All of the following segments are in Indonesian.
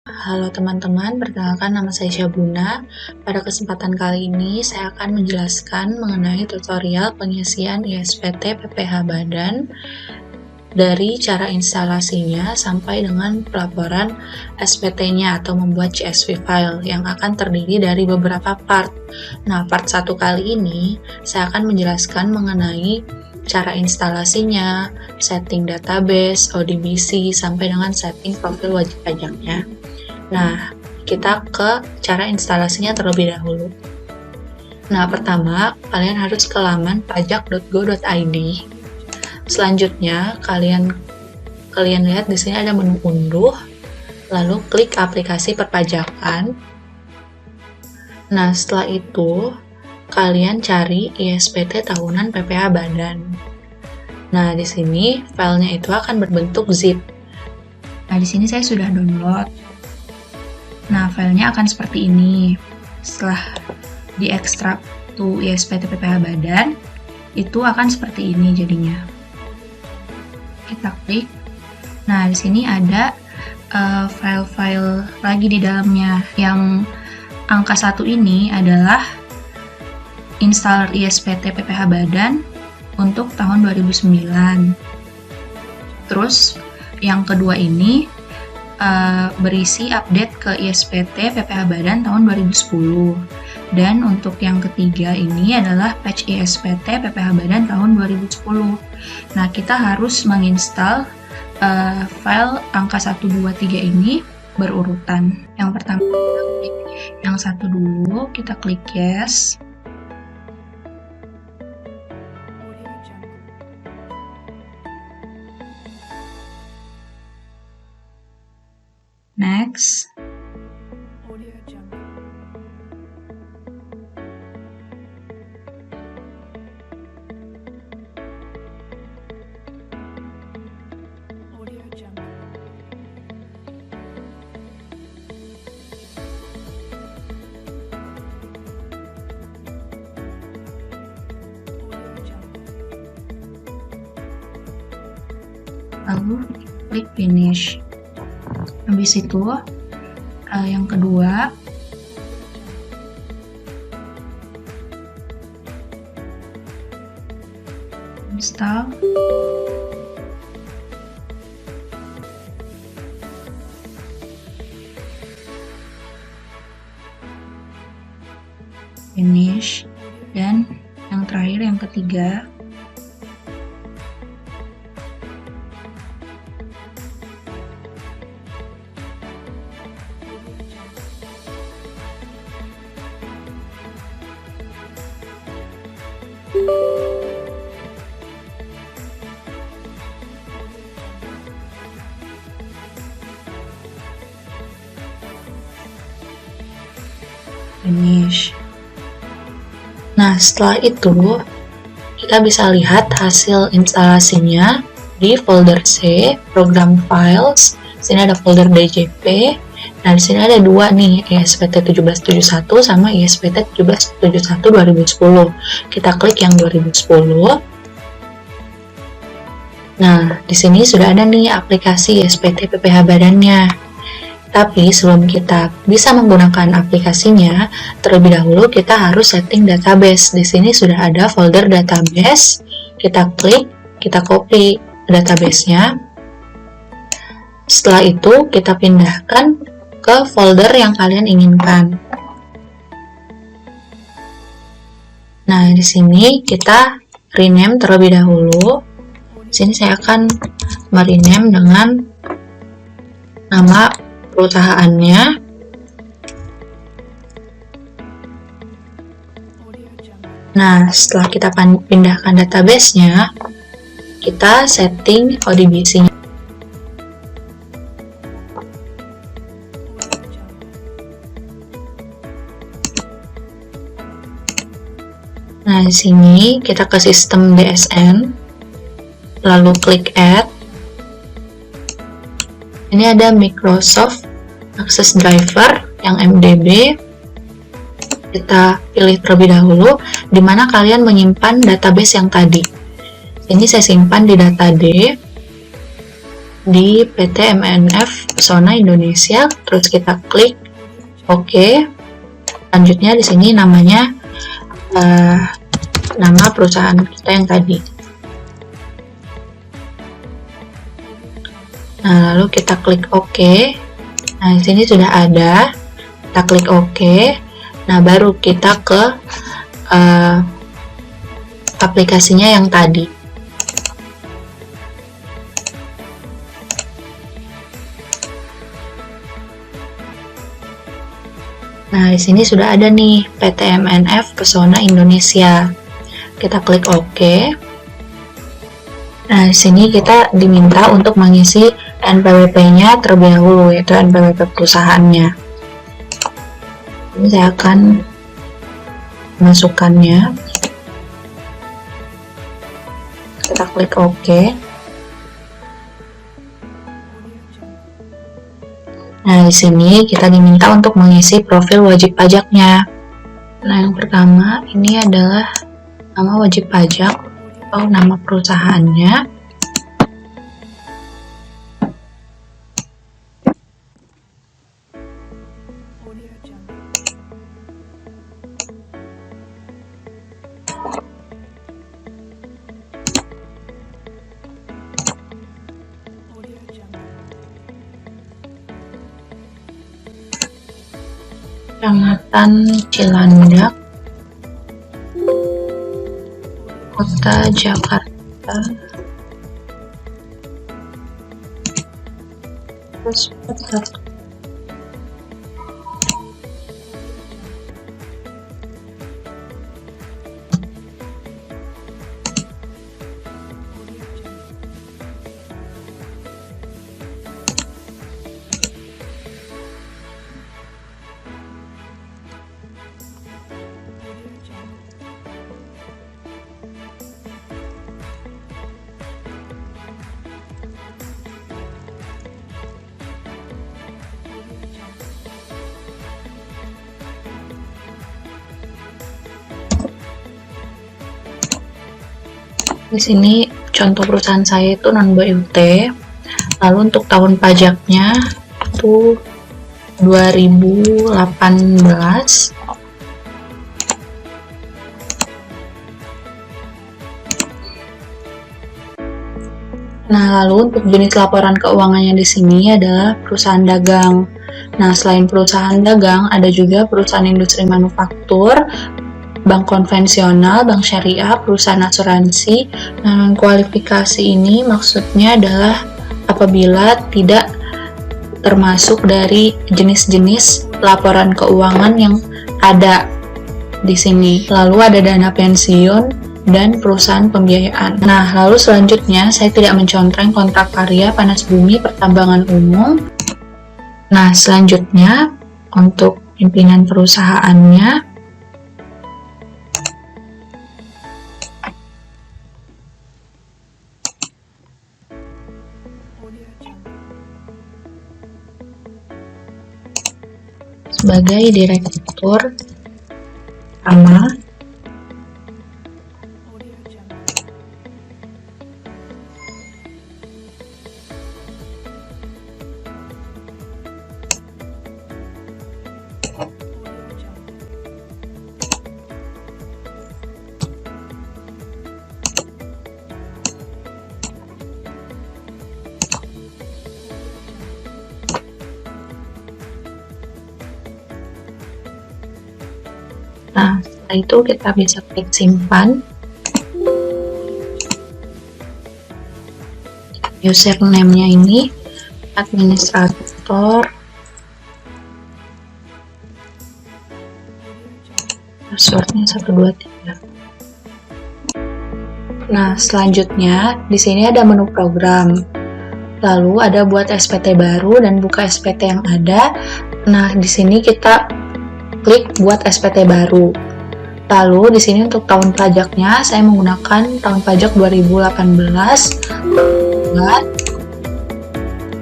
Halo teman-teman, perkenalkan nama saya Syabuna. Pada kesempatan kali ini, saya akan menjelaskan mengenai tutorial pengisian ISPT PPH Badan dari cara instalasinya sampai dengan pelaporan SPT-nya atau membuat CSV file yang akan terdiri dari beberapa part. Nah, part 1 kali ini, saya akan menjelaskan mengenai cara instalasinya, setting database, ODBC, sampai dengan setting profil wajib pajaknya. Nah, kita ke cara instalasinya terlebih dahulu. Nah, pertama, kalian harus ke laman pajak.go.id. Selanjutnya, kalian lihat di sini ada menu unduh, lalu klik aplikasi perpajakan. Nah, setelah itu, kalian cari ISPT tahunan PPH Badan. Nah, di sini filenya itu akan berbentuk zip. Nah, di sini saya sudah download. Nah, filenya akan seperti ini. Setelah diekstrak to ISPT PPH Badan, itu akan seperti ini jadinya. Kita klik. Nah, di sini ada file-file lagi di dalamnya. Yang angka 1 ini adalah installer ISPT PPH Badan untuk tahun 2009. Terus, yang kedua ini berisi update ke ISPT PPH Badan tahun 2010. Dan untuk yang ketiga ini adalah patch ISPT PPH Badan tahun 2010. Nah, kita harus menginstal file angka 1, 2, 3 ini berurutan. Yang pertama kita klik yang 1 dulu, kita klik yes. Next. Lalu klik finish. Habis itu yang kedua install. Finish. Dan yang terakhir yang ketiga finish. Nah, setelah itu kita bisa lihat hasil instalasinya di folder C, program files. Sini ada folder DJP. Nah, di sini ada dua nih, ISPT 1771 sama ISPT 1771 2010. Kita klik yang 2010. Nah, di sini sudah ada nih aplikasi ISPT PPH Badannya. Tapi sebelum kita bisa menggunakan aplikasinya, terlebih dahulu kita harus setting database. Di sini sudah ada folder database. Kita klik, kita copy database-nya. Setelah itu kita pindahkan ke folder yang kalian inginkan. Nah, di sini kita rename terlebih dahulu. Di sini saya akan merename dengan nama perusahaannya. Nah, setelah kita pindahkan database-nya, kita setting ODBC-nya. Nah, di sini kita ke sistem DSN, lalu klik add. Ini ada Microsoft Access Driver yang MDB. Kita pilih terlebih dahulu di mana kalian menyimpan database yang tadi. Ini saya simpan di data D. di PT MNF Pesona Indonesia, terus kita klik OK. Selanjutnya di sini namanya nama perusahaan kita yang tadi. Nah, lalu kita klik OK. Nah, di sini sudah ada. Kita klik OK. Nah, baru kita ke aplikasinya yang tadi. Nah, di sini sudah ada nih PT MNF Pesona Indonesia. Kita klik OK. Nah, di sini kita diminta untuk mengisi NPWP-nya terlebih dahulu, yaitu NPWP perusahaannya. Ini saya akan masukkannya. Kita klik OK. Nah, di sini kita diminta untuk mengisi profil wajib pajaknya. Nah, yang pertama ini adalah nama wajib pajak atau nama perusahaannya. Kecamatan Cilandak, Kota Jakarta, terus di sini contoh perusahaan saya itu non BUT. Lalu untuk tahun pajaknya itu 2018. Nah, lalu untuk jenis laporan keuangannya di sini adalah perusahaan dagang. Nah, selain perusahaan dagang, ada juga perusahaan industri manufaktur, bank konvensional, bank syariah, perusahaan asuransi. Nah, kualifikasi ini maksudnya adalah apabila tidak termasuk dari jenis-jenis laporan keuangan yang ada di sini. Lalu ada dana pensiun dan perusahaan pembiayaan. Nah, lalu selanjutnya saya tidak mencontreng kontrak karya panas bumi pertambangan umum. Nah, selanjutnya untuk pimpinan perusahaannya, sebagai direktur utama, nah, setelah itu kita bisa klik simpan. Username-nya ini administrator, passwordnya 123. Nah, selanjutnya di sini ada menu program. Lalu ada buat SPT baru dan buka SPT yang ada. Nah, di sini kita klik buat SPT baru. Lalu di sini untuk tahun pajaknya saya menggunakan tahun pajak 2018.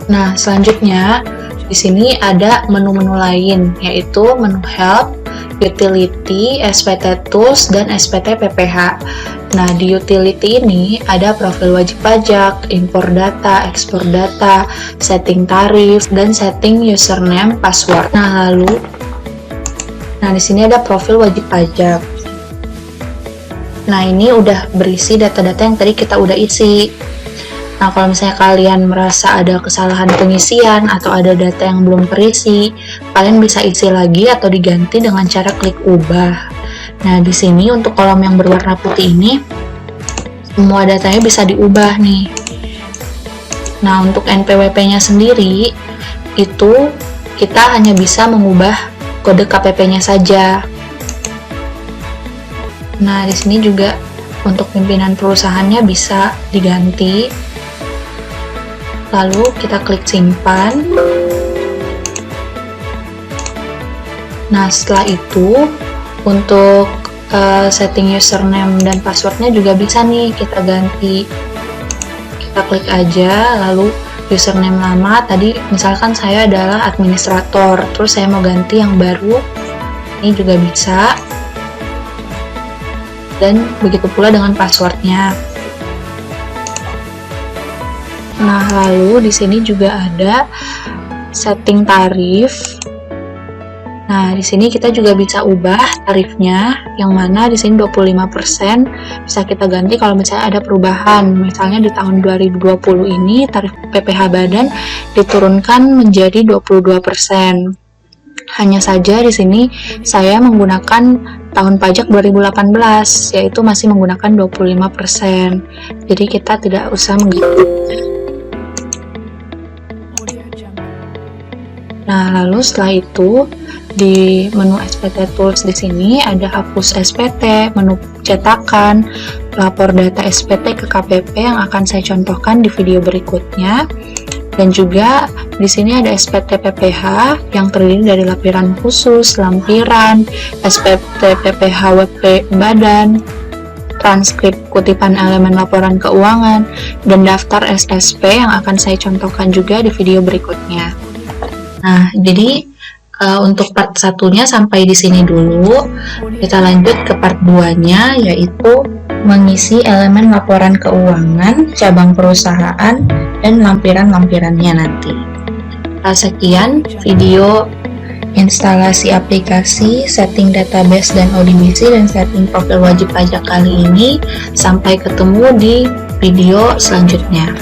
Nah, selanjutnya di sini ada menu-menu lain, yaitu menu help, utility, SPT tools, dan SPT PPH. Nah, di utility ini ada profil wajib pajak, impor data, ekspor data, setting tarif, dan setting username, password. Nah, di sini ada profil wajib pajak. Nah, ini udah berisi data-data yang tadi kita udah isi. Nah, kalau misalnya kalian merasa ada kesalahan pengisian atau ada data yang belum terisi, kalian bisa isi lagi atau diganti dengan cara klik ubah. Nah, di sini untuk kolom yang berwarna putih ini, semua datanya bisa diubah nih. Nah, untuk NPWP-nya sendiri, itu kita hanya bisa mengubah kode KPP-nya saja. Nah, di sini juga untuk pimpinan perusahaannya bisa diganti. Lalu kita klik simpan. Nah, setelah itu untuk setting username dan passwordnya juga bisa nih kita ganti. Kita klik aja, lalu username lama tadi misalkan saya adalah administrator, terus saya mau ganti yang baru, ini juga bisa. Dan begitu pula dengan passwordnya. Nah, lalu di sini juga ada setting tarif. Nah, di sini kita juga bisa ubah tarifnya, yang mana di sini 25% bisa kita ganti kalau misalnya ada perubahan. Misalnya di tahun 2020 ini tarif PPh Badan diturunkan menjadi 22%. Hanya saja di sini saya menggunakan tahun pajak 2018, yaitu masih menggunakan 25%. Jadi kita tidak usah mengganti. Nah, lalu setelah itu di menu SPT Tools di sini ada hapus SPT, menu cetakan, lapor data SPT ke KPP yang akan saya contohkan di video berikutnya. Dan juga di sini ada SPT PPh yang terdiri dari lampiran khusus, lampiran, SPT PPh WP Badan, transkrip kutipan elemen laporan keuangan, dan daftar SSP yang akan saya contohkan juga di video berikutnya. Nah, jadi untuk part 1-nya sampai di sini dulu. Kita lanjut ke part 2-nya, yaitu mengisi elemen laporan keuangan, cabang perusahaan, dan lampiran-lampirannya nanti. Sekian video instalasi aplikasi, setting database dan ODBC, dan setting profil wajib pajak kali ini. Sampai ketemu di video selanjutnya.